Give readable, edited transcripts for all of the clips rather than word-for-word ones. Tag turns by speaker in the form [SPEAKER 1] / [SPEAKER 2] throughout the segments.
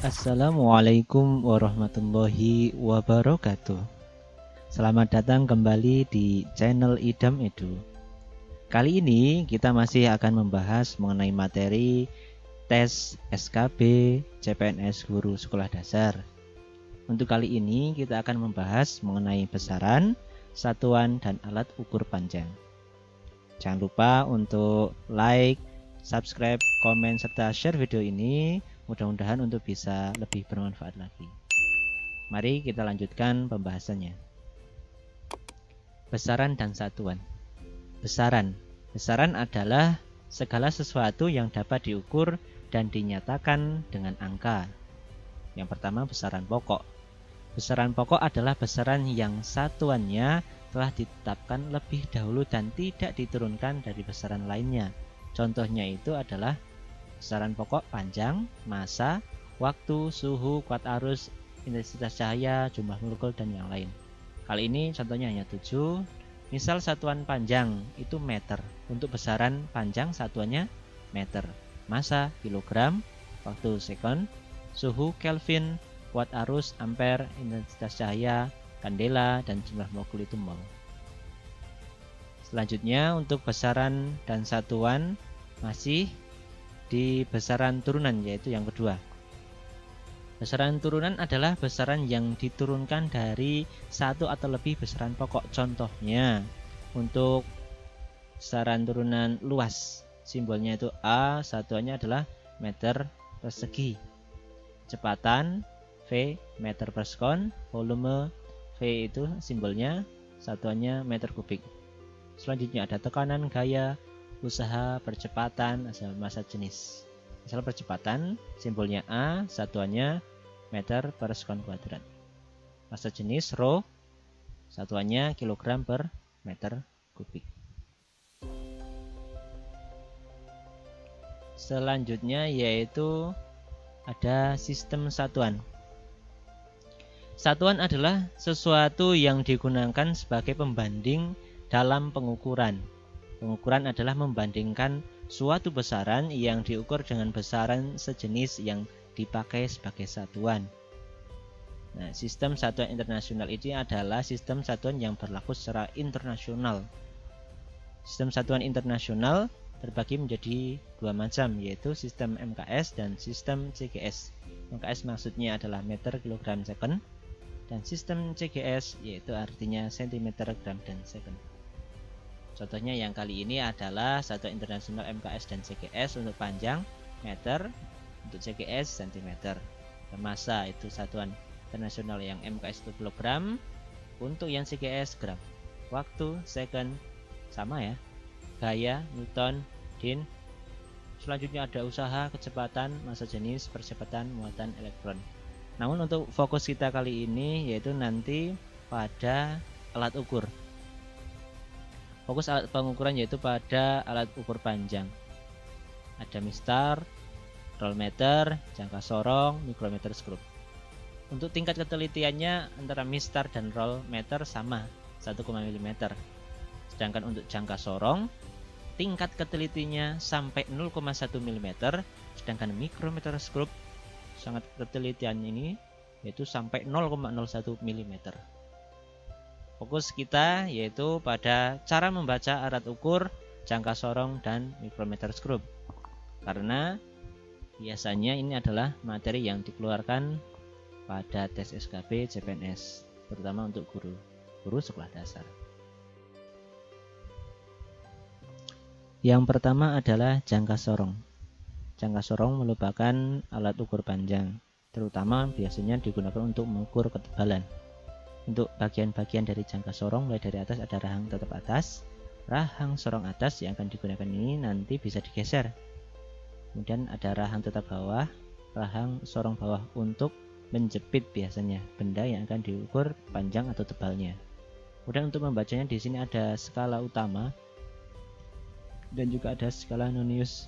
[SPEAKER 1] Assalamualaikum warahmatullahi wabarakatuh. Selamat datang kembali di channel Idam Edu. Kali ini kita masih akan membahas mengenai materi tes SKB CPNS Guru Sekolah Dasar. Untuk kali ini kita akan membahas mengenai besaran, satuan, dan alat ukur panjang. Jangan lupa untuk like, subscribe, komen, serta share video ini. Mudah-mudahan untuk bisa lebih bermanfaat lagi. Mari kita lanjutkan pembahasannya. Besaran dan satuan. Besaran adalah segala sesuatu yang dapat diukur dan dinyatakan dengan angka. Yang pertama, besaran pokok. Besaran pokok adalah besaran yang satuannya telah ditetapkan lebih dahulu dan tidak diturunkan dari besaran lainnya. Contohnya itu adalah besaran pokok panjang, massa, waktu, suhu, kuat arus, intensitas cahaya, jumlah molekul, dan yang lain. Kali ini contohnya hanya 7. Misal satuan panjang itu meter. Untuk besaran panjang satuannya meter. Massa kilogram, waktu sekon, suhu Kelvin, kuat arus ampere, intensitas cahaya kandela, dan jumlah molekul itu mol. Selanjutnya untuk besaran dan satuan masih di besaran turunan, yaitu yang kedua. Besaran turunan adalah besaran yang diturunkan dari satu atau lebih besaran pokok. Contohnya untuk besaran turunan luas, simbolnya itu A, satuannya adalah meter persegi. Kecepatan V, meter per sekon. Volume V itu simbolnya, satuannya meter kubik. Selanjutnya ada tekanan, gaya, usaha, percepatan, asal massa jenis. Misal percepatan, simbolnya A, satuannya meter per sekon kuadrat. Massa jenis Rho, satuannya kilogram per meter kubik. Selanjutnya yaitu ada sistem satuan. Satuan adalah sesuatu yang digunakan sebagai pembanding dalam pengukuran. Pengukuran adalah membandingkan suatu besaran yang diukur dengan besaran sejenis yang dipakai sebagai satuan. Nah, sistem satuan internasional ini adalah sistem satuan yang berlaku secara internasional. Sistem satuan internasional terbagi menjadi dua macam, yaitu sistem MKS dan sistem CGS. MKS maksudnya adalah meter kilogram second, dan sistem CGS yaitu artinya sentimeter gram dan second. Contohnya yang kali ini adalah satuan internasional MKS dan CGS. Untuk panjang meter, untuk CGS cm. Massa itu satuan internasional yang MKS itu kilogram, untuk yang CGS gram. Waktu second sama ya. Gaya Newton, din. Selanjutnya ada usaha, kecepatan, massa jenis, percepatan, muatan elektron. Namun untuk fokus kita kali ini yaitu nanti pada alat ukur. Fokus alat pengukuran yaitu pada alat ukur panjang. Ada mistar, rollmeter, jangka sorong, mikrometer skrup. Untuk tingkat ketelitiannya antara mistar dan rollmeter sama, 1, mm. Sedangkan untuk jangka sorong, tingkat ketelitiannya sampai 0,1 mm, sedangkan mikrometer skrup sangat ketelitian ini yaitu sampai 0,01 mm. Fokus kita yaitu pada cara membaca alat ukur, jangka sorong, dan mikrometer skrup. Karena biasanya ini adalah materi yang dikeluarkan pada tes SKB CPNS, terutama untuk guru sekolah dasar. Yang pertama adalah jangka sorong. Jangka sorong merupakan alat ukur panjang, terutama biasanya digunakan untuk mengukur ketebalan. Untuk bagian-bagian dari jangka sorong, mulai dari atas ada rahang tetap atas. Rahang sorong atas yang akan digunakan ini nanti bisa digeser. Kemudian ada rahang tetap bawah, rahang sorong bawah untuk menjepit biasanya benda yang akan diukur panjang atau tebalnya. Kemudian untuk membacanya di sini ada skala utama dan juga ada skala nonius.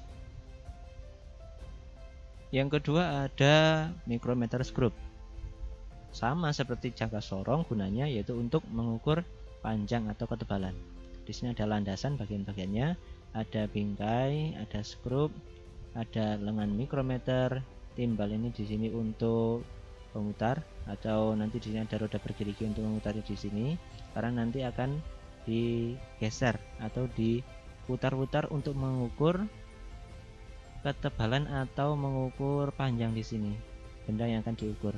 [SPEAKER 1] Yang kedua ada mikrometer skrup. Sama seperti jangka sorong, gunanya yaitu untuk mengukur panjang atau ketebalan. Di sini ada landasan bagian-bagiannya, ada bingkai, ada skrup, ada lengan mikrometer, timbal ini di sini untuk pemutar, atau nanti di sini ada roda bergerigi untuk memutar di sini, karena nanti akan digeser atau diputar-putar untuk mengukur ketebalan atau mengukur panjang di sini benda yang akan diukur.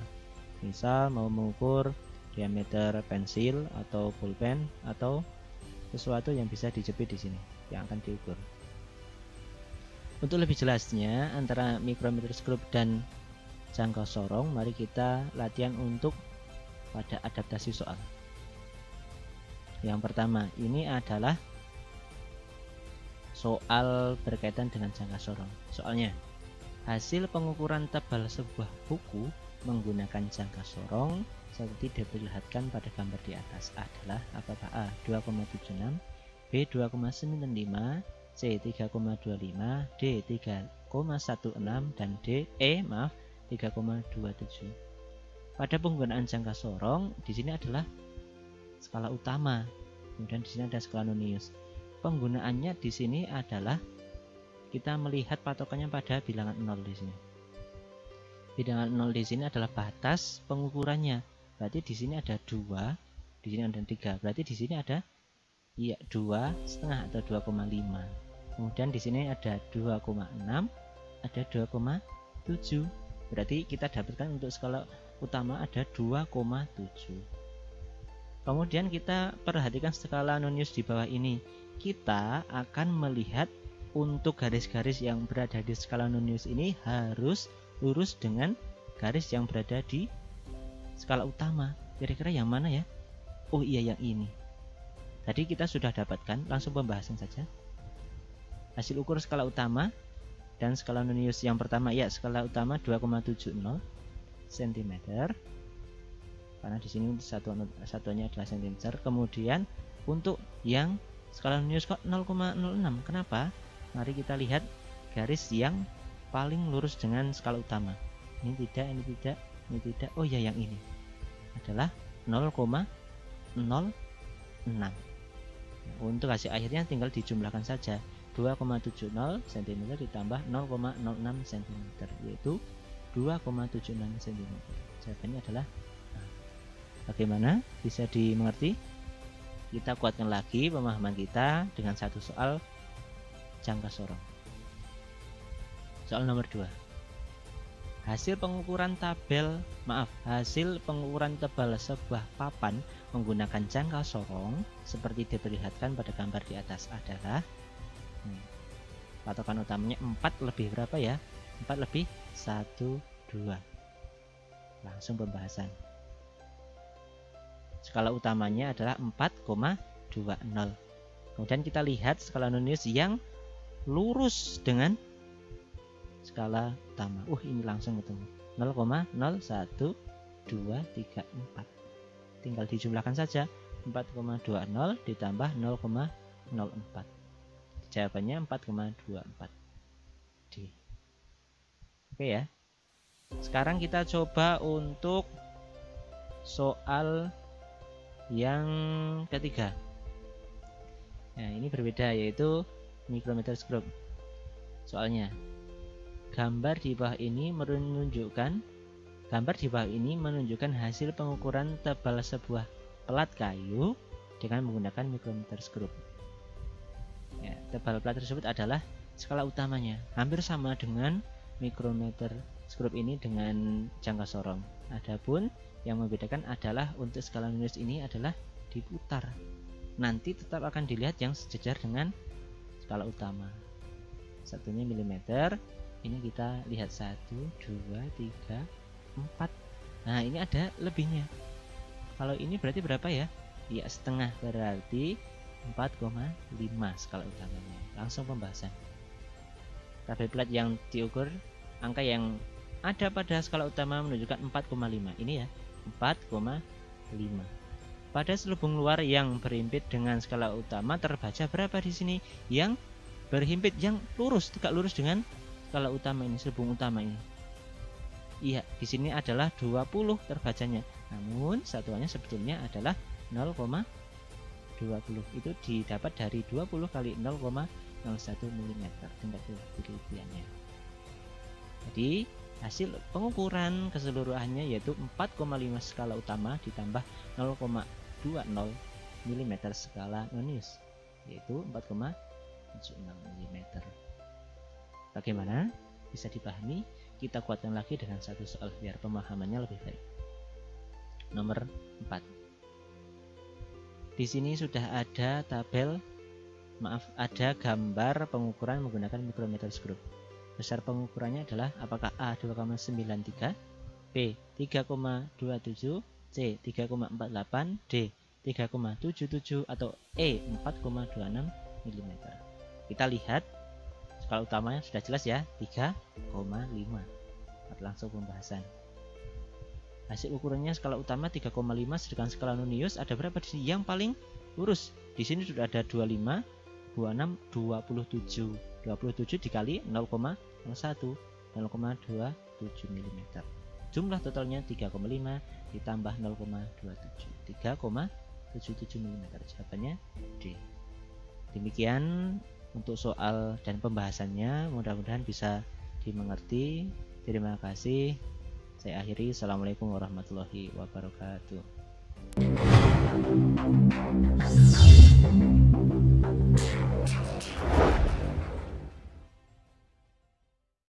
[SPEAKER 1] Misal mau mengukur diameter pensil atau pulpen atau sesuatu yang bisa dijepit di sini yang akan diukur. Untuk lebih jelasnya antara micrometer scope dan jangka sorong, mari kita latihan untuk pada adaptasi soal. Yang pertama, ini adalah soal berkaitan dengan jangka sorong. Soalnya, hasil pengukuran tebal sebuah buku menggunakan jangka sorong seperti diperlihatkan pada gambar di atas adalah apakah A 2,76, B 2,95, C 3,25, D 3,16 dan E 3,27. Pada penggunaan jangka sorong di sini adalah skala utama, kemudian di sini ada skala nonius. Penggunaannya di sini adalah kita melihat patokannya pada bilangan 0 di sini. Bilangan 0 di sini adalah batas pengukurannya. Berarti di sini ada 2, di sini ada 3. Berarti di sini ada 2,5 atau 2,5. Kemudian di sini ada 2,6, ada 2,7. Berarti kita dapatkan untuk skala utama ada 2,7. Kemudian kita perhatikan skala nonius di bawah ini. Kita akan melihat untuk garis-garis yang berada di skala nonius ini harus lurus dengan garis yang berada di skala utama. Kira-kira yang mana ya? Oh iya, yang ini. Tadi kita sudah dapatkan, langsung pembahasan saja. Hasil ukur skala utama dan skala nonius yang pertama, ya skala utama 2,70 cm. Karena di sini satuannya adalah cm. Kemudian untuk yang skala nonius kok 0,06. Kenapa? Mari kita lihat garis yang paling lurus dengan skala utama. Ini tidak, ini tidak, ini tidak. Oh ya, yang ini adalah 0,06. Untuk hasil akhirnya tinggal dijumlahkan saja. 2,70 cm ditambah 0,06 cm, yaitu 2,76 cm. Jawabannya adalah A. Bagaimana? Bisa dimengerti? Kita kuatkan lagi pemahaman kita dengan satu soal jangka sorong. Soal nomor 2. Hasil pengukuran tebal sebuah papan menggunakan jangka sorong seperti diperlihatkan pada gambar di atas adalah patokan utamanya 4 lebih berapa ya? 4 lebih 1, 2. Langsung pembahasan. Skala utamanya adalah 4,20. Kemudian kita lihat skala nonius yang lurus dengan skala utama. Ini langsung ketemu. 0,01, 2, 3, 4. Tinggal dijumlahkan saja. 4,20 ditambah 0,04. Jawabannya 4,24 D. Oke ya. Sekarang kita coba untuk soal yang ketiga. Nah, ini berbeda, yaitu micrometer scope. Soalnya gambar di bawah ini menunjukkan hasil pengukuran tebal sebuah pelat kayu dengan menggunakan micrometer scope. Ya, tebal pelat tersebut adalah skala utamanya, hampir sama dengan micrometer scope ini dengan jangka sorong. Adapun yang membedakan adalah untuk skala nonius ini adalah diputar. Nanti tetap akan dilihat yang sejajar dengan skala utama. Satunya milimeter. Ini kita lihat 1, 2, 3, 4. Nah, ini ada lebihnya. Kalau ini berarti berapa ya? Ya, setengah, berarti 4,5 skala utamanya. Langsung pembahasan. Tabel plat yang diukur, angka yang ada pada skala utama menunjukkan 4,5. Ini ya, 4,5. Pada selubung luar yang berhimpit dengan skala utama terbaca berapa di sini? Yang berhimpit, yang lurus, tegak lurus dengan skala utama ini, selubung utama ini. Iya, di sini adalah 20 terbacanya. Namun satuannya sebetulnya adalah 0,20. Itu didapat dari 20 kali 0,01 mm tingkat penelitiannya. Jadi Hasil pengukuran keseluruhannya yaitu 4,5 skala utama ditambah 0,20 mm skala nonius, yaitu 4,76 mm. Bagaimana? Bisa dipahami? Kita kuatkan lagi dengan satu soal biar pemahamannya lebih baik. Nomor 4. Di sini sudah ada ada gambar pengukuran menggunakan micrometer screw. Besar pengukurannya adalah apakah A 2,93, B 3,27, C 3,48, D 3,77 atau E 4,26 mm. Kita lihat skala utamanya sudah jelas ya, 3,5. Langsung pembahasan. Hasil ukurannya skala utama 3,5, sedangkan skala nonius ada berapa di sini? Yang paling lurus. Di sini sudah ada 25, 26, 27. 27 dikali 0,01, 0,27 mm. Jumlah totalnya 3,5 ditambah 0,27, 3,77 mm. Jawabannya D. Demikian untuk soal dan pembahasannya, mudah-mudahan bisa dimengerti. Terima kasih. Saya akhiri. Assalamualaikum warahmatullahi wabarakatuh.